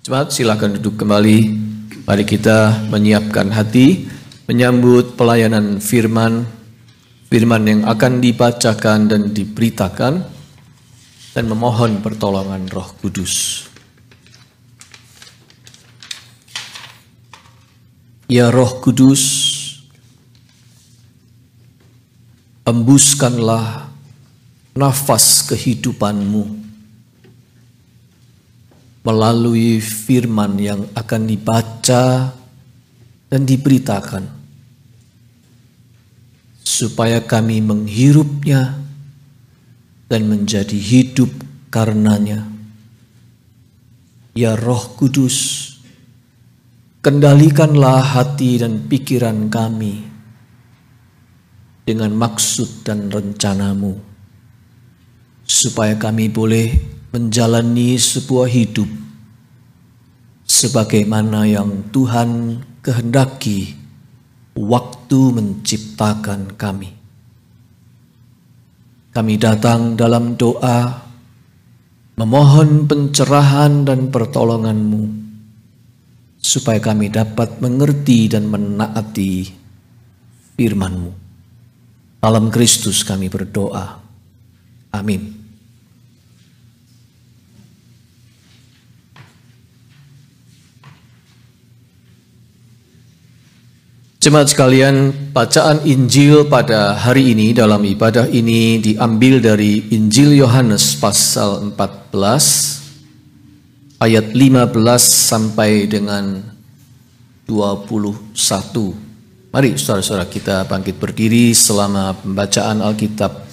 Jemaat, silakan duduk kembali. Mari kita menyiapkan hati menyambut pelayanan firman yang akan dibacakan dan diberitakan, dan memohon pertolongan Roh Kudus. Ya Roh Kudus, embuskanlah nafas kehidupan-Mu melalui firman yang akan dibaca dan diberitakan, supaya kami menghirupnya dan menjadi hidup karenanya. Ya Roh Kudus, kendalikanlah hati dan pikiran kami dengan maksud dan rencana-Mu, supaya kami boleh menjalani sebuah hidup sebagaimana yang Tuhan kehendaki waktu menciptakan kami. Kami datang dalam doa memohon pencerahan dan pertolongan-Mu, supaya kami dapat mengerti dan menaati firman-Mu. Dalam Kristus kami berdoa. Amin. Jemaat sekalian, bacaan Injil pada hari ini dalam ibadah ini diambil dari Injil Yohanes pasal 14 ayat 15 sampai dengan 21. Mari saudara-saudara kita bangkit berdiri selama pembacaan Alkitab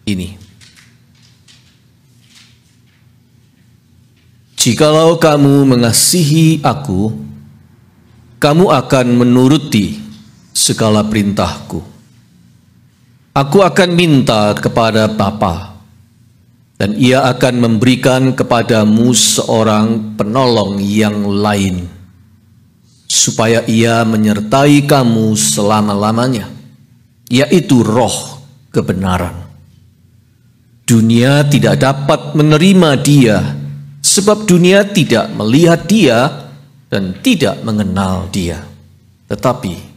ini. Jikalau kamu mengasihi aku, kamu akan menuruti segala perintahku. Aku akan minta kepada Bapa, dan Ia akan memberikan kepadamu seorang penolong yang lain, supaya Ia menyertai kamu selama-lamanya, yaitu Roh kebenaran. Dunia tidak dapat menerima Dia, sebab dunia tidak melihat Dia dan tidak mengenal Dia. Tetapi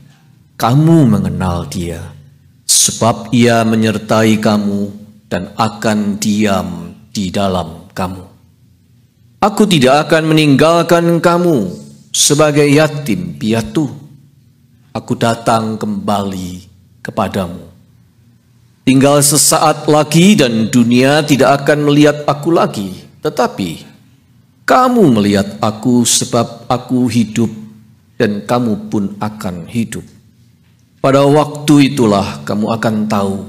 kamu mengenal Dia, sebab Ia menyertai kamu dan akan diam di dalam kamu. Aku tidak akan meninggalkan kamu sebagai yatim piatu. Aku datang kembali kepadamu. Tinggal sesaat lagi dan dunia tidak akan melihat aku lagi, tetapi kamu melihat aku, sebab aku hidup dan kamu pun akan hidup. Pada waktu itulah kamu akan tahu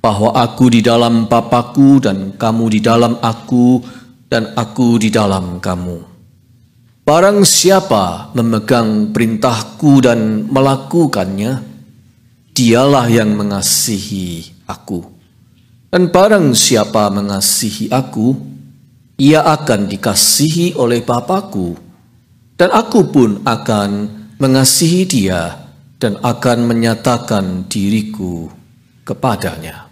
bahwa aku di dalam Bapa-Ku dan kamu di dalam aku dan aku di dalam kamu. Barang siapa memegang perintahku dan melakukannya, dialah yang mengasihi aku. Dan barang siapa mengasihi aku, ia akan dikasihi oleh Bapa-Ku, dan aku pun akan mengasihi dia dan akan menyatakan diriku kepadanya.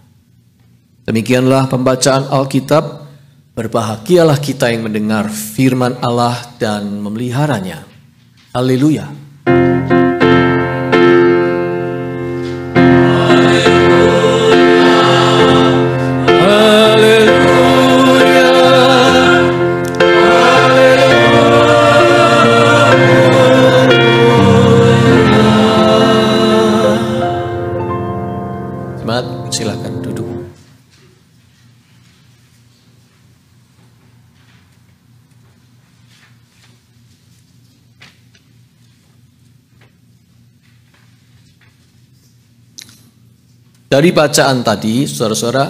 Demikianlah pembacaan Alkitab. Berbahagialah kita yang mendengar firman Allah dan memeliharanya. Haleluya. Silakan duduk. Dari bacaan tadi, saudara-saudara,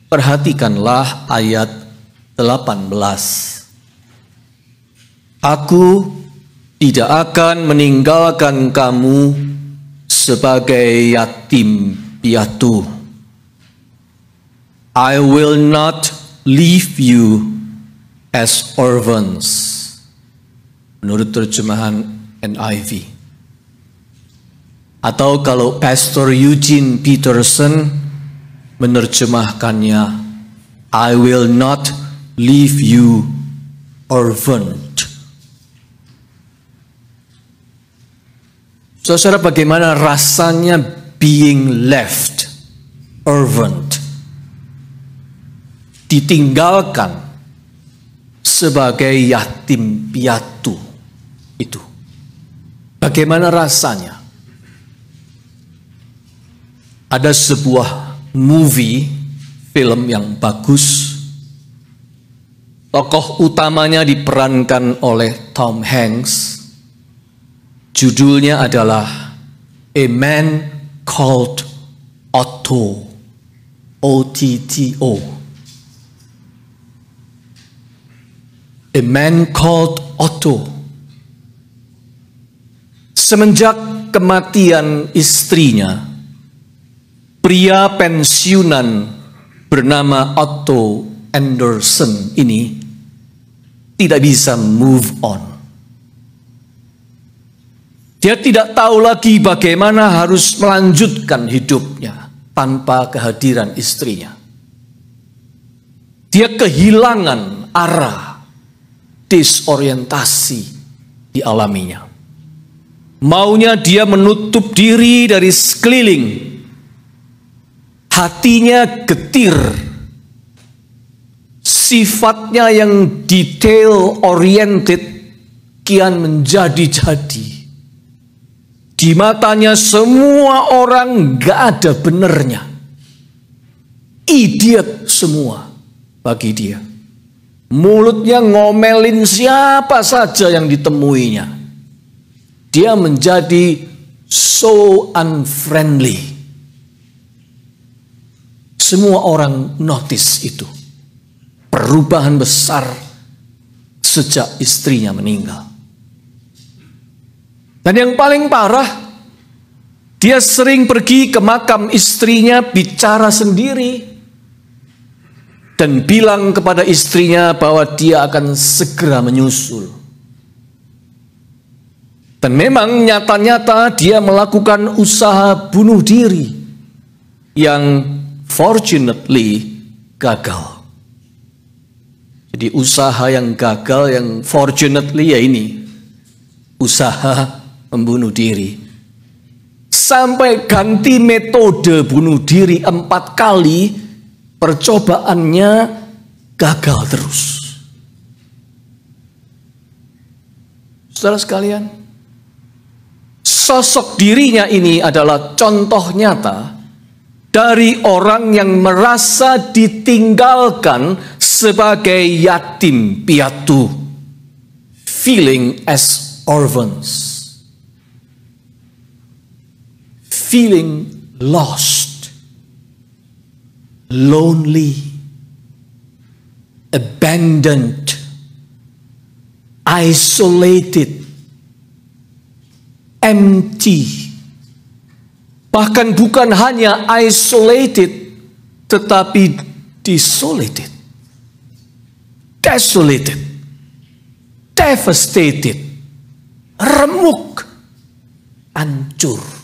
perhatikanlah ayat 18. Aku tidak akan meninggalkan kamu sebagai yatim piatu. I will not leave you as orphans. Menurut terjemahan NIV. Atau kalau Pastor Eugene Peterson menerjemahkannya, I will not leave you orphaned Saudara, bagaimana rasanya being left orphaned, ditinggalkan sebagai yatim piatu itu? Bagaimana rasanya? Ada sebuah film yang bagus. Tokoh utamanya diperankan oleh Tom Hanks. Judulnya adalah A Man Called Otto, O-T-T-O. A Man Called Otto. Semenjak kematian istrinya, pria pensiunan bernama Otto Anderson ini tidak bisa move on. Dia tidak tahu lagi bagaimana harus melanjutkan hidupnya tanpa kehadiran istrinya. Dia kehilangan arah, disorientasi dialaminya. Maunya dia menutup diri dari sekeliling. Hatinya getir. Sifatnya yang detail oriented kian menjadi-jadi. Di matanya semua orang gak ada benernya. Idiot semua bagi dia. Mulutnya ngomelin siapa saja yang ditemuinya. Dia menjadi so unfriendly. Semua orang notice itu. Perubahan besar sejak istrinya meninggal. Dan yang paling parah, dia sering pergi ke makam istrinya bicara sendiri dan bilang kepada istrinya bahwa dia akan segera menyusul. Dan memang nyata-nyata dia melakukan usaha bunuh diri yang fortunately gagal. Jadi usaha yang gagal, yang fortunately ya ini, usaha membunuh diri. Sampai ganti metode bunuh diri 4 kali, percobaannya gagal terus. Saudara sekalian, sosok dirinya ini adalah contoh nyata dari orang yang merasa ditinggalkan sebagai yatim piatu, feeling as orphans. Feeling lost, lonely, abandoned, isolated, empty. Bahkan bukan hanya isolated, tetapi desolated, desolated, devastated, remuk, hancur.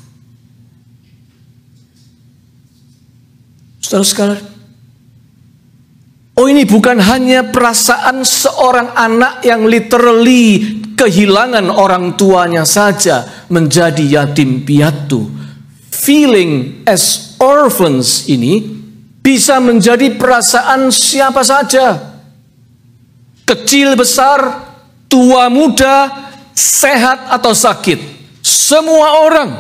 Saudara sekalian, oh ini bukan hanya perasaan seorang anak yang literally kehilangan orang tuanya saja menjadi yatim piatu. Feeling as orphans ini bisa menjadi perasaan siapa saja. Kecil besar, tua muda, sehat atau sakit. Semua orang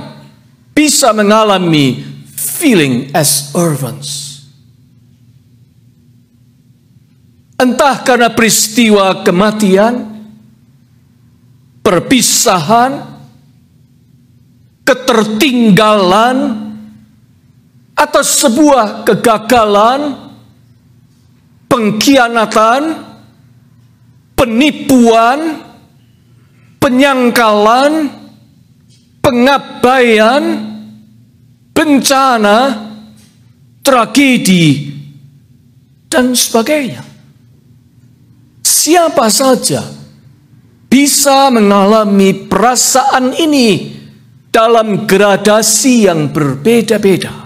bisa mengalami feeling as orphans. Entah karena peristiwa kematian, perpisahan, ketertinggalan, atau sebuah kegagalan, pengkhianatan, penipuan, penyangkalan, pengabaian, bencana, tragedi, dan sebagainya. Siapa saja bisa mengalami perasaan ini dalam gradasi yang berbeda-beda.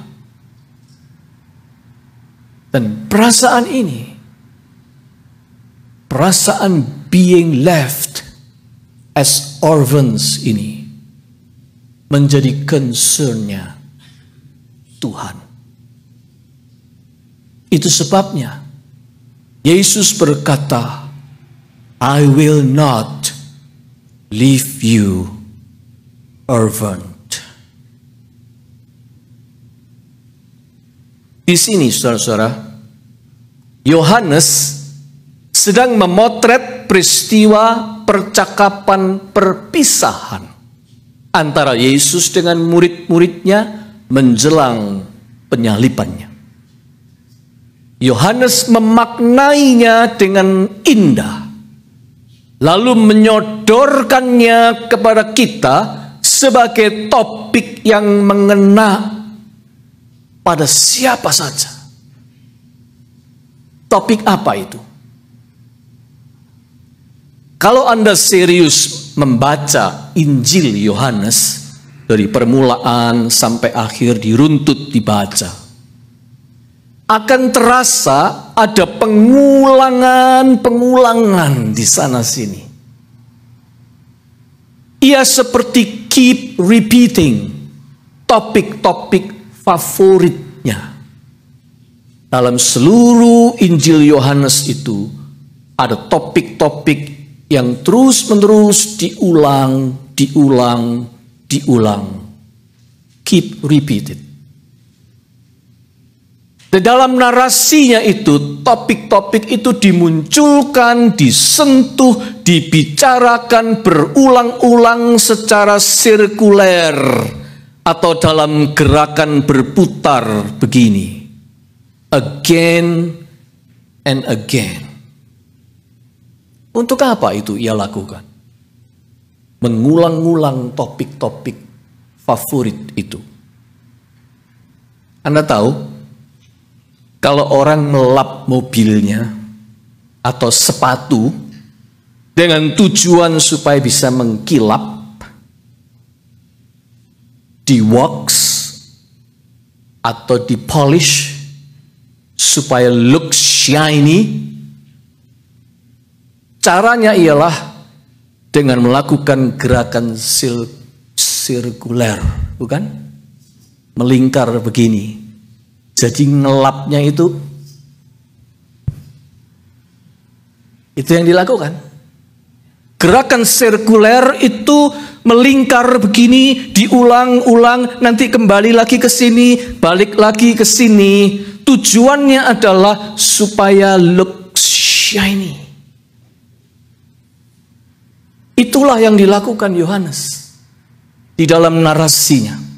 Dan perasaan ini, perasaan being left as orphans ini, menjadi concern-nya Tuhan. Itu sebabnya Yesus berkata, I will not leave you orphaned. Di sini saudara-saudara, Yohanes sedang memotret peristiwa percakapan perpisahan antara Yesus dengan murid-muridnya menjelang penyalibannya. Yohanes memaknainya dengan indah, lalu menyodorkannya kepada kita sebagai topik yang mengena pada siapa saja. Topik apa itu? Kalau Anda serius membaca Injil Yohanes dari permulaan sampai akhir diruntut dibaca, akan terasa ada pengulangan di sana sini. Ia seperti keep repeating topik-topik favoritnya. Dalam seluruh Injil Yohanes itu ada topik-topik yang terus-menerus diulang. Keep repeated. Di dalam narasinya itu, topik-topik itu dimunculkan, disentuh, dibicarakan berulang-ulang secara sirkuler atau dalam gerakan berputar begini. Again and again. Untuk apa itu ia lakukan? Mengulang-ulang topik-topik favorit itu. Anda tahu, kalau orang melap mobilnya atau sepatu dengan tujuan supaya bisa mengkilap, di-wax atau di-polish supaya look shiny, caranya ialah dengan melakukan gerakan sirkuler, bukan? Melingkar begini. Jadi ngelapnya itu yang dilakukan. Gerakan sirkuler itu melingkar begini, diulang-ulang, nanti kembali lagi ke sini, balik lagi ke sini. Tujuannya adalah supaya look shiny. Itulah yang dilakukan Yohanes di dalam narasinya.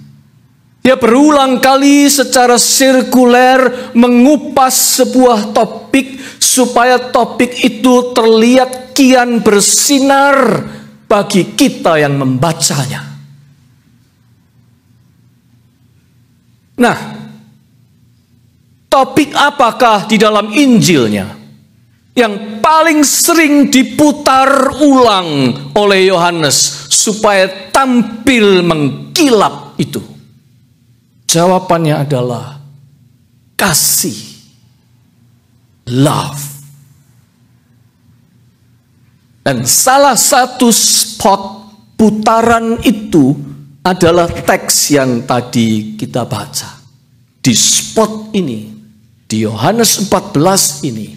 Dia berulang kali secara sirkuler mengupas sebuah topik supaya topik itu terlihat kian bersinar bagi kita yang membacanya. Nah, topik apakah di dalam Injilnya yang paling sering diputar ulang oleh Yohanes supaya tampil mengkilap itu? Jawabannya adalah kasih, love. Dan salah satu spot putaran itu adalah teks yang tadi kita baca. Di spot ini, di Yohanes 14 ini,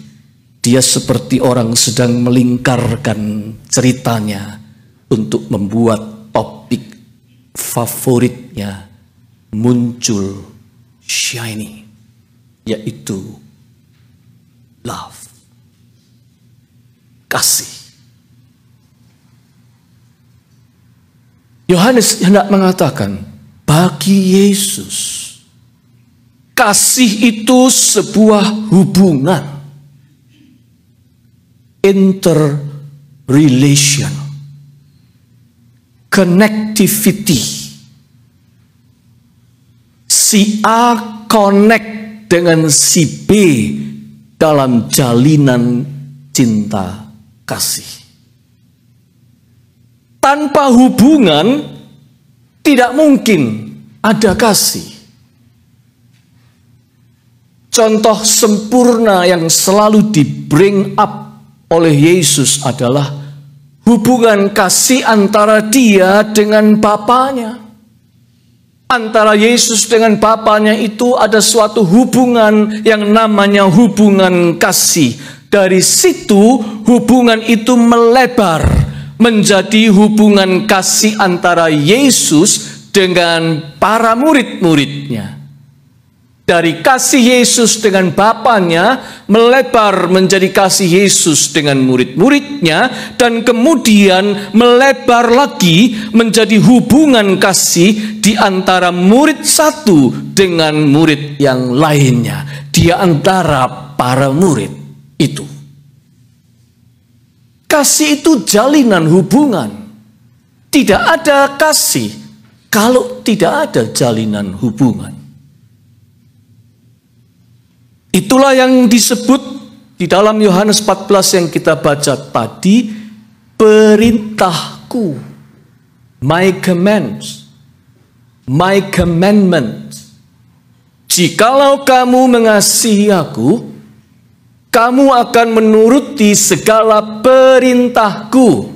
dia seperti orang sedang melingkarkan ceritanya untuk membuat topik favoritnya muncul shiny, yaitu love, kasih. Yohanes hendak mengatakan, bagi Yesus kasih itu sebuah hubungan, interrelation, connectivity. Si A connect dengan si B dalam jalinan cinta kasih. Tanpa hubungan tidak mungkin ada kasih. Contoh sempurna yang selalu di bring up oleh Yesus adalah hubungan kasih antara dia dengan Bapanya. Antara Yesus dengan Bapanya itu ada suatu hubungan yang namanya hubungan kasih. Dari situ hubungan itu melebar menjadi hubungan kasih antara Yesus dengan para murid-muridnya. Dari kasih Yesus dengan Bapanya melebar menjadi kasih Yesus dengan murid-muridnya, dan kemudian melebar lagi menjadi hubungan kasih di antara murid satu dengan murid yang lainnya, di antara para murid itu. Kasih itu jalinan hubungan. Tidak ada kasih kalau tidak ada jalinan hubungan. Itulah yang disebut di dalam Yohanes 14 yang kita baca tadi, perintahku, my commands, my commandment. Jikalau kamu mengasihi aku, kamu akan menuruti segala perintahku.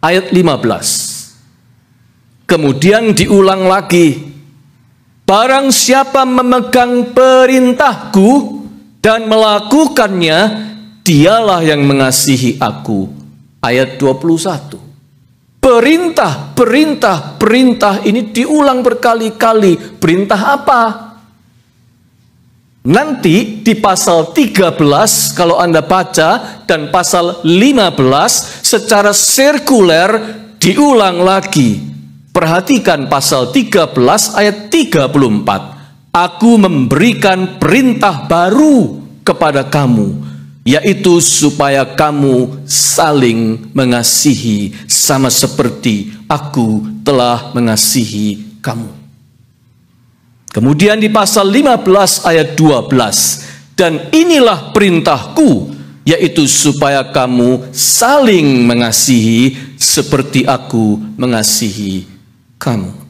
Ayat 15. Kemudian diulang lagi, barang siapa memegang perintahku dan melakukannya, dialah yang mengasihi aku. Ayat 21. Perintah, perintah, perintah ini diulang berkali-kali. Perintah apa? Nanti di pasal 13 kalau Anda baca, dan pasal 15 secara sirkuler diulang lagi. Perhatikan pasal 13 ayat 34. Aku memberikan perintah baru kepada kamu, yaitu supaya kamu saling mengasihi sama seperti aku telah mengasihi kamu. Kemudian di pasal 15 ayat 12. Dan inilah perintahku, yaitu supaya kamu saling mengasihi seperti aku mengasihi kamu.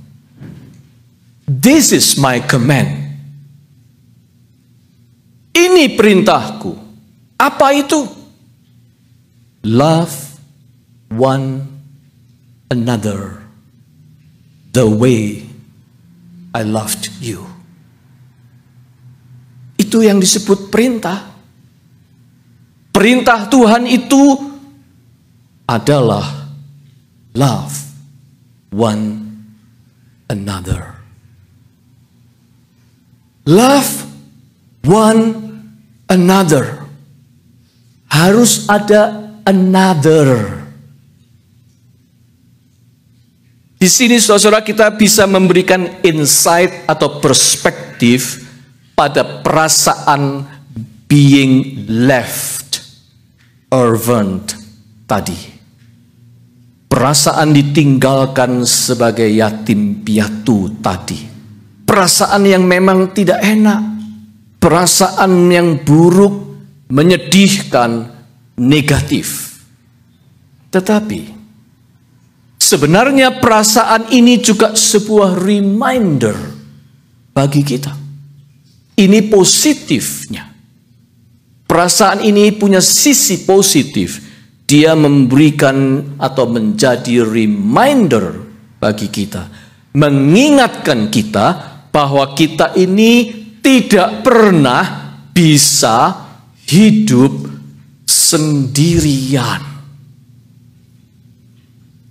This is my command. Ini perintahku. Apa itu? Love one another the way I loved you. Itu yang disebut perintah. Perintah Tuhan itu adalah love one another. Love one another. Harus ada another. Di sini saudara kita bisa memberikan insight atau perspektif pada perasaan being left orphaned tadi. Perasaan ditinggalkan sebagai yatim piatu tadi. Perasaan yang memang tidak enak, perasaan yang buruk, menyedihkan, negatif. Tetapi sebenarnya perasaan ini juga sebuah reminder bagi kita. Ini positifnya. Perasaan ini punya sisi positif. Dia memberikan atau menjadi reminder bagi kita, mengingatkan kita bahwa kita ini tidak pernah bisa hidup sendirian.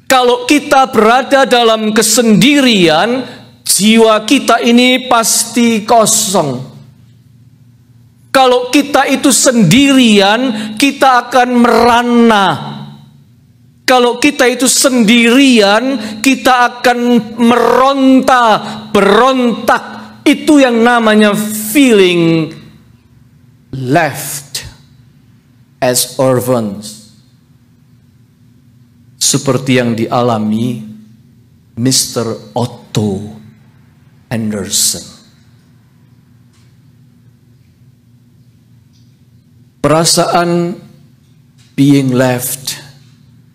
Kalau kita berada dalam kesendirian, jiwa kita ini pasti kosong. Kalau kita itu sendirian, kita akan merana. Kalau kita itu sendirian, kita akan meronta, berontak. Itu yang namanya feeling left as orphans. Seperti yang dialami Mr. Otto Anderson. Perasaan being left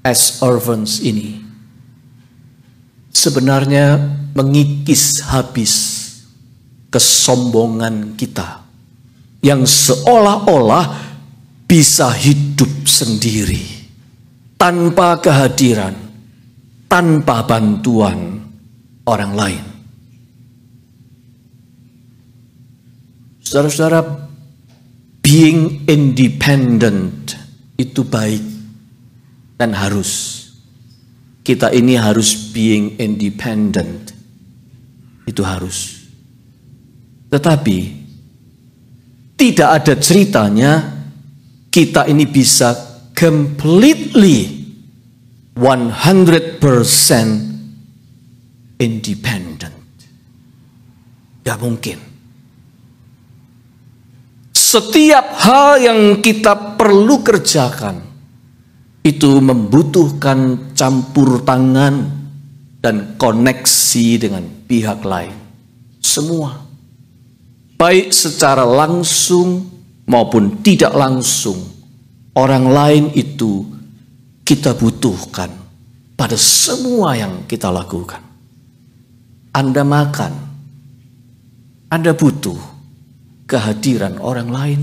as orphans ini sebenarnya mengikis habis kesombongan kita yang seolah-olah bisa hidup sendiri tanpa kehadiran, tanpa bantuan orang lain. Saudara-saudara, being independent itu baik dan harus. Kita ini harus being independent. Itu harus. Tetapi tidak ada ceritanya kita ini bisa completely 100% independent. Gak mungkin. Setiap hal yang kita perlu kerjakan itu membutuhkan campur tangan dan koneksi dengan pihak lain. Semua. Baik secara langsung maupun tidak langsung. Orang lain itu kita butuhkan pada semua yang kita lakukan. Anda makan, Anda butuh kehadiran orang lain,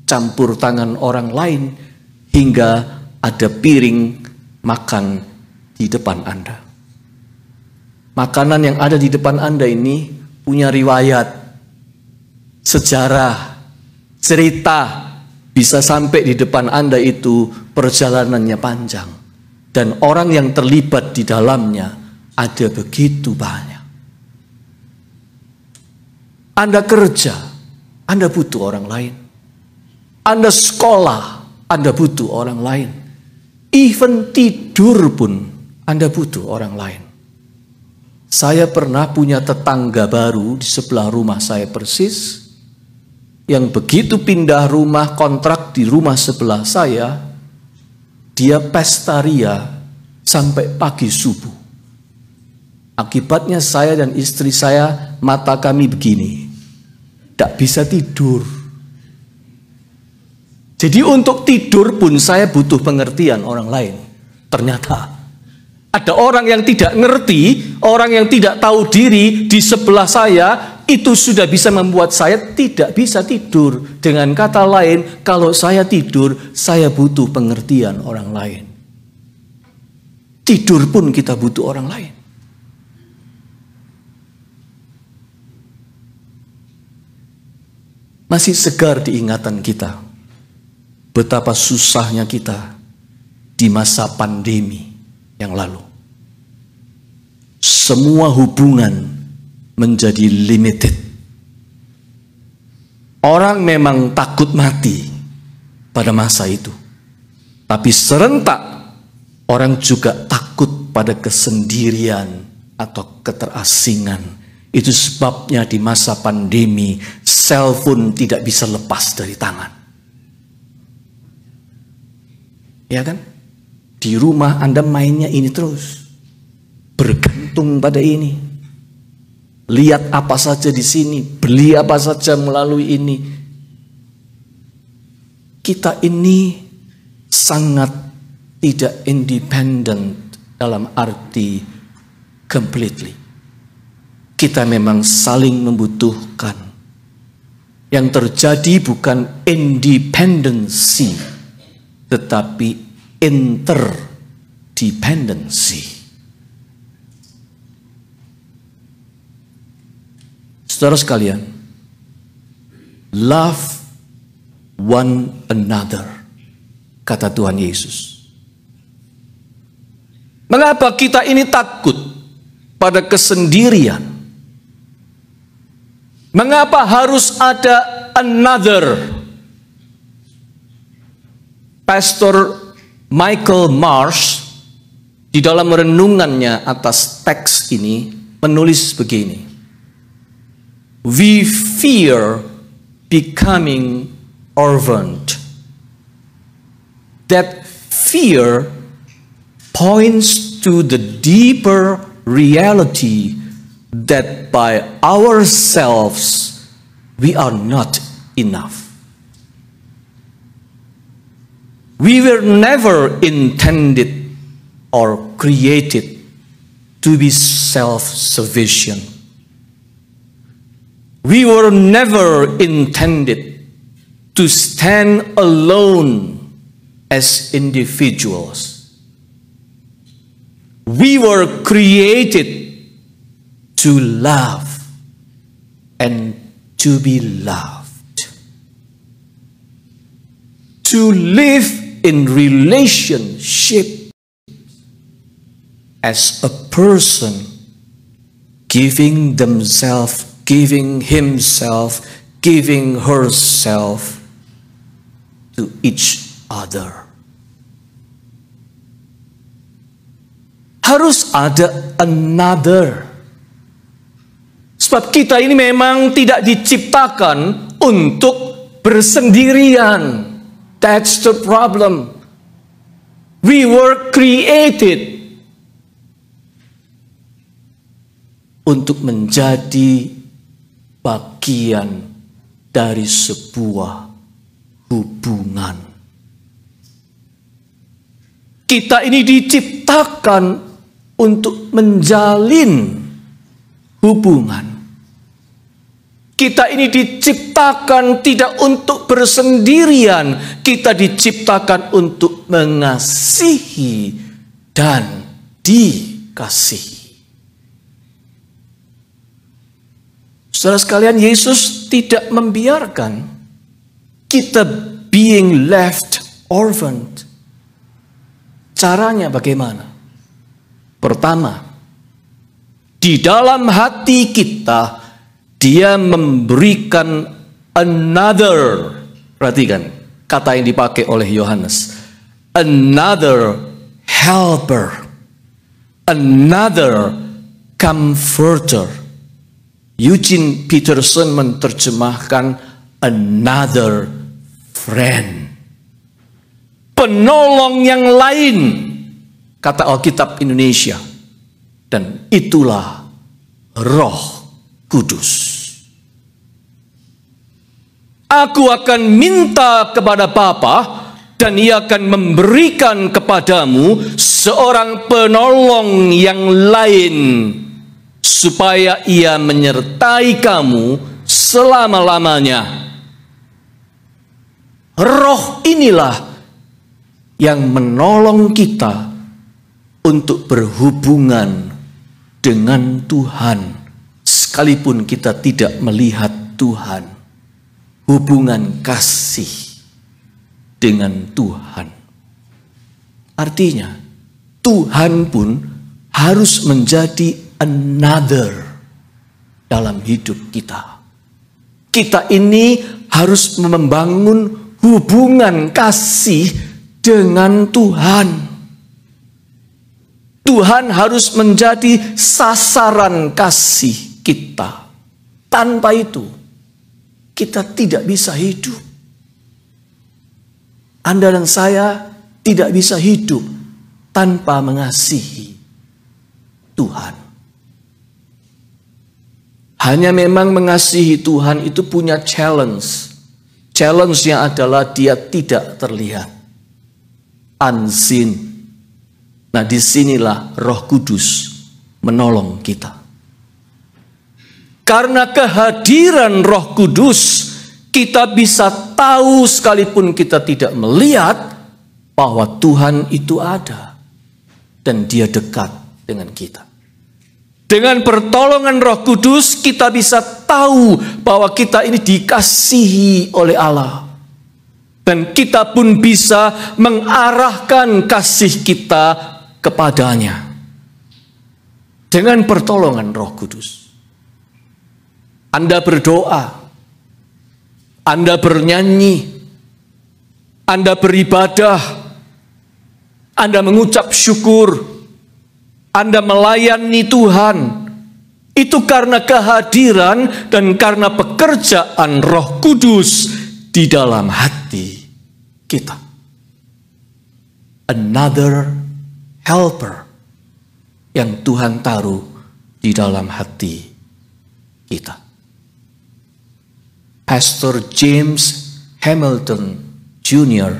campur tangan orang lain, hingga ada piring makan di depan Anda. Makanan yang ada di depan Anda ini punya riwayat, sejarah, cerita, bisa sampai di depan Anda itu perjalanannya panjang. Dan orang yang terlibat di dalamnya ada begitu banyak. Anda kerja, Anda butuh orang lain. Anda sekolah, Anda butuh orang lain. Even tidur pun Anda butuh orang lain. Saya pernah punya tetangga baru di sebelah rumah saya persis, yang begitu pindah rumah kontrak di rumah sebelah saya, dia pesta ria sampai pagi subuh. Akibatnya saya dan istri saya, mata kami begini, tidak bisa tidur. Jadi untuk tidur pun saya butuh pengertian orang lain. Ternyata ada orang yang tidak ngerti, orang yang tidak tahu diri di sebelah saya, itu sudah bisa membuat saya tidak bisa tidur. Dengan kata lain, kalau saya tidur, saya butuh pengertian orang lain. Tidur pun kita butuh orang lain. Masih segar di ingatan kita betapa susahnya kita di masa pandemi yang lalu. Semua hubungan menjadi limited. Orang memang takut mati pada masa itu. Tapi serentak orang juga takut pada kesendirian atau keterasingan. Itu sebabnya di masa pandemi cellphone tidak bisa lepas dari tangan. Ya kan? Di rumah Anda mainnya ini terus. Bergantung pada ini. Lihat apa saja di sini, beli apa saja melalui ini. Kita ini sangat tidak independent dalam arti completely. Kita memang saling membutuhkan. Yang terjadi bukan independency, tetapi interdependency. Saudara sekalian, love one another, kata Tuhan Yesus. Mengapa kita ini takut pada kesendirian? Mengapa harus ada another? Pastor Michael Marsh di dalam renungannya atas teks ini menulis begini. We fear becoming orphaned. That fear points to the deeper reality that by ourselves we are not enough. We were never intended or created to be self-sufficient. We were never intended to stand alone as individuals. We were created to love and to be loved. to live in relationship as a person giving themselves, giving himself, giving herself to each other. Harus ada another. Sebab kita ini memang tidak diciptakan untuk bersendirian. That's the problem. We were created untuk menjadi bagian dari sebuah hubungan. Kita ini diciptakan untuk menjalin hubungan. Kita ini diciptakan tidak untuk bersendirian. Kita diciptakan untuk mengasihi dan dikasihi. Saudara sekalian, Yesus tidak membiarkan kita being left orphaned. Caranya bagaimana? Pertama, di dalam hati kita, Dia memberikan another. Perhatikan kata yang dipakai oleh Yohanes. Another helper. Another comforter. Eugene Peterson menerjemahkan another friend. Penolong yang lain, kata Alkitab Indonesia. Dan itulah Roh Kudus. Aku akan minta kepada Bapa dan Ia akan memberikan kepadamu seorang penolong yang lain, supaya Ia menyertai kamu selama-lamanya. Roh inilah yang menolong kita untuk berhubungan dengan Tuhan, sekalipun kita tidak melihat Tuhan. Hubungan kasih dengan Tuhan. Artinya, Tuhan pun harus menjadi another dalam hidup kita. Kita ini harus membangun hubungan kasih dengan Tuhan. Tuhan harus menjadi sasaran kasih kita. Tanpa itu, kita tidak bisa hidup. Anda dan saya tidak bisa hidup tanpa mengasihi Tuhan. Hanya memang mengasihi Tuhan itu punya challenge. Challenge-nya adalah dia tidak terlihat. Unseen. Nah, disinilah Roh Kudus menolong kita. Karena kehadiran Roh Kudus, kita bisa tahu sekalipun kita tidak melihat bahwa Tuhan itu ada dan Dia dekat dengan kita. Dengan pertolongan Roh Kudus, kita bisa tahu bahwa kita ini dikasihi oleh Allah. Dan kita pun bisa mengarahkan kasih kita kepadanya. Dengan pertolongan Roh Kudus. Anda berdoa, Anda bernyanyi, Anda beribadah, Anda mengucap syukur, Anda melayani Tuhan. Itu karena kehadiran dan karena pekerjaan Roh Kudus di dalam hati kita. Another helper yang Tuhan taruh di dalam hati kita. Pastor James Hamilton Jr.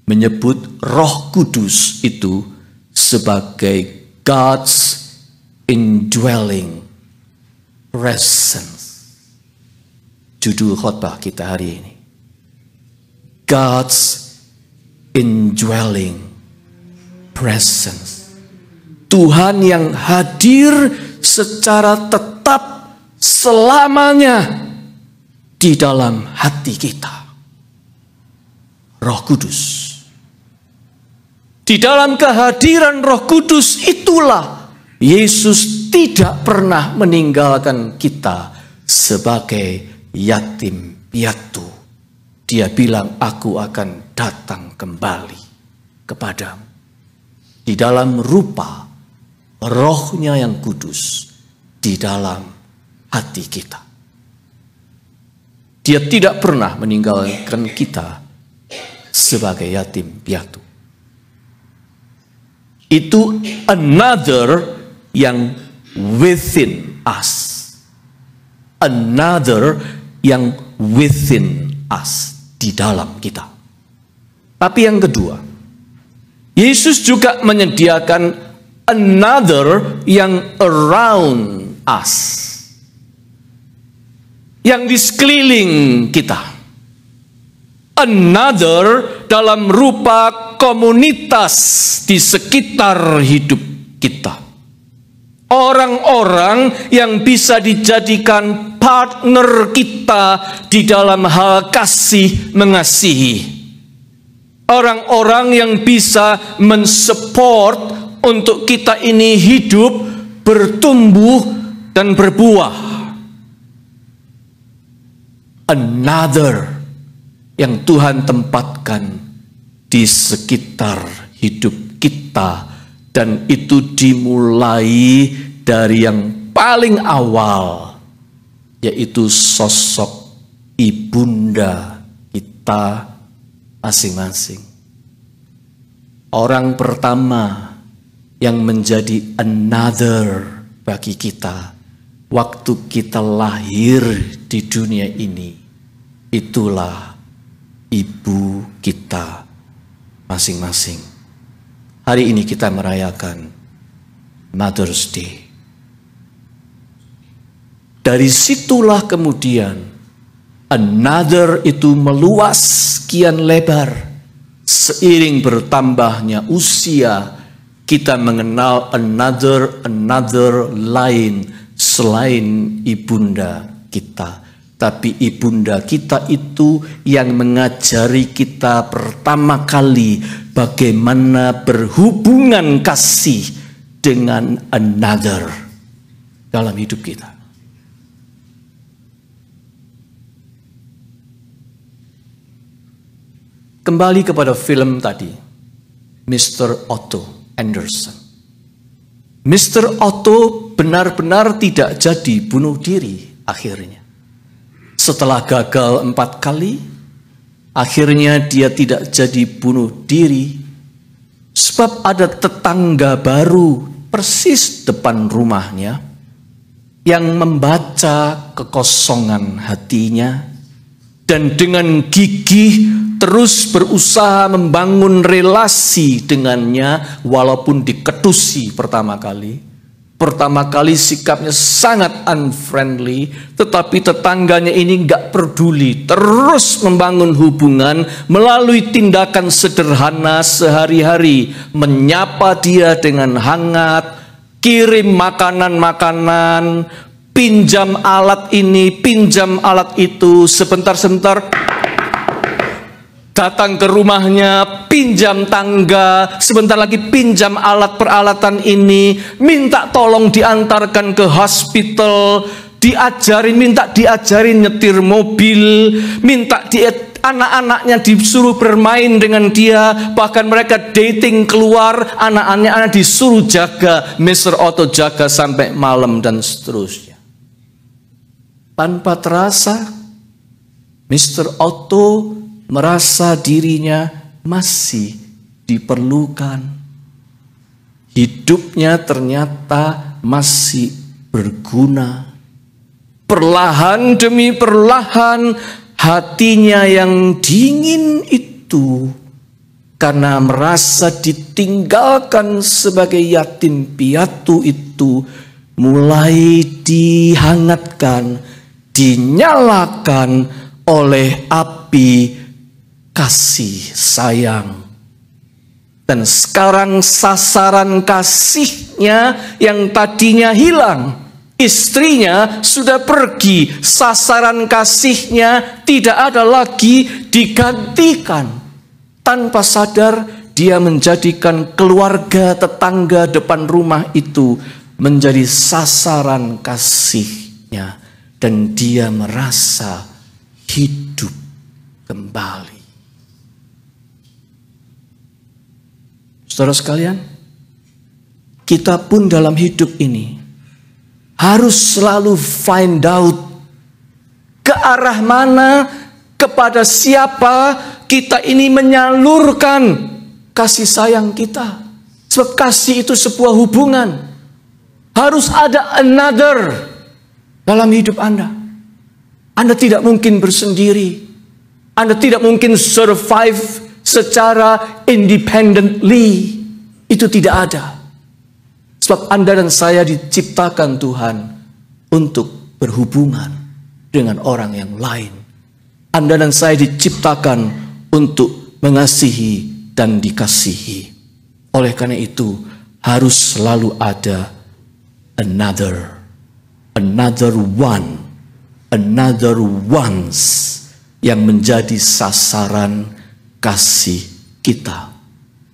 menyebut Roh Kudus itu sebagai God's indwelling presence. Judul khotbah kita hari ini. God's indwelling presence. Tuhan yang hadir secara tetap selamanya di dalam hati kita. Roh Kudus. Di dalam kehadiran Roh Kudus itulah Yesus tidak pernah meninggalkan kita sebagai yatim piatu. Dia bilang, aku akan datang kembali kepadamu. Di dalam rupa Roh-Nya yang kudus di dalam hati kita. Dia tidak pernah meninggalkan kita sebagai yatim piatu. Itu another yang within us. Another yang within us, di dalam kita. Tapi yang kedua, Yesus juga menyediakan another yang around us, yang di sekeliling kita. Another dalam rupa komunitas di sekitar hidup kita. Orang-orang yang bisa dijadikan partner kita di dalam hal kasih mengasihi. Orang-orang yang bisa mensupport untuk kita ini hidup, bertumbuh, dan berbuah. Another yang Tuhan tempatkan di sekitar hidup kita, dan itu dimulai dari yang paling awal, yaitu sosok ibunda kita masing-masing. Orang pertama yang menjadi another bagi kita waktu kita lahir di dunia ini, itulah ibu kita masing-masing. Hari ini kita merayakan Mother's Day. Dari situlah kemudian another itu meluas kian lebar. Seiring bertambahnya usia, kita mengenal another lain selain ibunda kita. Tapi ibunda kita itu yang mengajari kita pertama kali bagaimana berhubungan kasih dengan another dalam hidup kita. Kembali kepada film tadi, Mr. Otto Anderson. Mr. Otto benar-benar tidak jadi bunuh diri akhirnya. Setelah gagal 4 kali, akhirnya dia tidak jadi bunuh diri. Sebab ada tetangga baru persis depan rumahnya yang membaca kekosongan hatinya dan dengan gigih terus berusaha membangun relasi dengannya walaupun diketusi pertama kali. Pertama kali sikapnya sangat unfriendly, tetapi tetangganya ini gak peduli, terus membangun hubungan melalui tindakan sederhana sehari-hari, menyapa dia dengan hangat, kirim makanan-makanan, pinjam alat ini, pinjam alat itu, sebentar-sebentar datang ke rumahnya, pinjam tangga, sebentar lagi pinjam alat peralatan ini, minta tolong diantarkan ke hospital, minta diajarin nyetir mobil, minta anak-anaknya disuruh bermain dengan dia, bahkan mereka dating keluar, anak-anaknya disuruh jaga, Mr. Otto jaga sampai malam dan seterusnya. Tanpa terasa, Mr. Otto merasa dirinya masih diperlukan. Hidupnya ternyata masih berguna. Perlahan demi perlahan hatinya yang dingin itu, karena merasa ditinggalkan sebagai yatim piatu itu, mulai dihangatkan, dinyalakan oleh api kasih sayang. Dan sekarang sasaran kasihnya yang tadinya hilang, istrinya sudah pergi, sasaran kasihnya tidak ada lagi digantikan. Tanpa sadar dia menjadikan keluarga tetangga depan rumah itu menjadi sasaran kasihnya. Dan dia merasa hidup kembali. Saudara sekalian, kita pun dalam hidup ini harus selalu find out ke arah mana, kepada siapa kita ini menyalurkan kasih sayang kita. Sebab kasih itu sebuah hubungan. Harus ada another dalam hidup Anda. Anda tidak mungkin bersendiri. Anda tidak mungkin survive secara independently. Itu tidak ada. Sebab Anda dan saya diciptakan Tuhan untuk berhubungan dengan orang yang lain. Anda dan saya diciptakan untuk mengasihi dan dikasihi. Oleh karena itu, harus selalu ada another one, another ones yang menjadi sasaran kasih kita.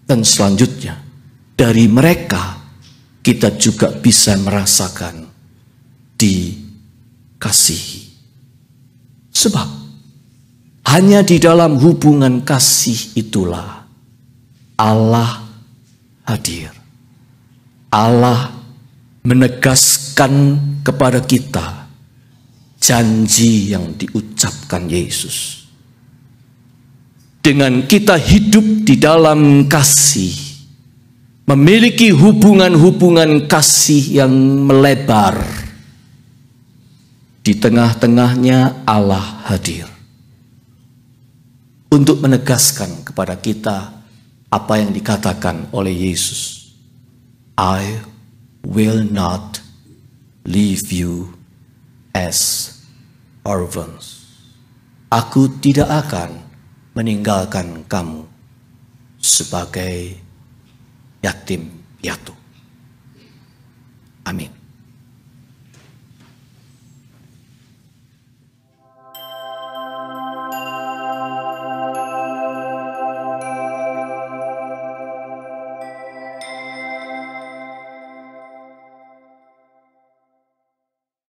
Dan selanjutnya, dari mereka kita juga bisa merasakan dikasihi. Sebab hanya di dalam hubungan kasih itulah Allah hadir. Allah menegaskan kepada kita janji yang diucapkan Yesus. Dengan kita hidup di dalam kasih, memiliki hubungan-hubungan kasih yang melebar, di tengah-tengahnya Allah hadir untuk menegaskan kepada kita apa yang dikatakan oleh Yesus. I will not leave you as orphans. Aku tidak akan meninggalkan kamu sebagai yatim piatu. Amin.